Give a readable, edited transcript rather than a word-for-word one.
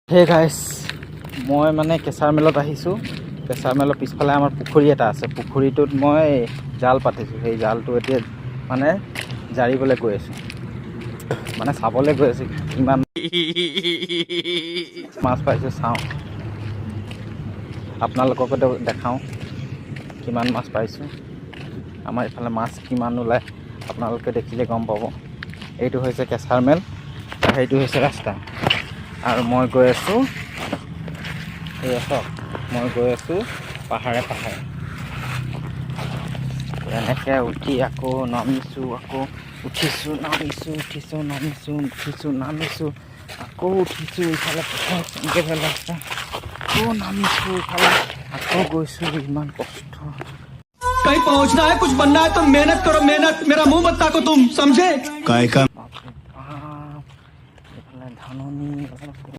হে গাইছ, মই মানে কেঁচাৰ মেলত আহিছোঁ। কেঁচাৰ মেলৰ পিছফালে আমাৰ পুখুৰী এটা আছে। পুখুৰীটোত মই জাল পাতিছোঁ। সেই জালটো এতিয়া মানে জাৰিবলৈ গৈ আছোঁ, মানে চাবলৈ গৈ আছোঁ কিমান মাছ পাইছোঁ চাওঁ, আপোনালোককো দেখাওঁ কিমান মাছ পাইছোঁ। আমাৰ এইফালে মাছ কিমান ওলায় আপোনালোকে দেখিলে গম পাব। এইটো হৈছে কেঁচাৰ মেল আৰু সেইটো হৈছে ৰাস্তা। আৰু মই গৈ আছোঁ, সেয়া চাওক, মই গৈ আছোঁ পাহাৰে পাহাৰে। এনেকৈ উঠি আকৌ নামিছোঁ, আকৌ উঠিছোঁ নামিছোঁ, উঠিছোঁ নামিছোঁ, উঠিছোঁ নামিছোঁ, আকৌ উঠিছোঁ ইফালে পাহাৰ ৰাস্তা, আকৌ নামিছোঁ ইফালে, আকৌ গৈছোঁ। ইমান কষ্ট। कहीं पहुंचना है, कुछ बनना है तो मेहनत करो, मेहनत। मेरा मुंह मत ताको तुम, समझे? এইফালে ধাননি।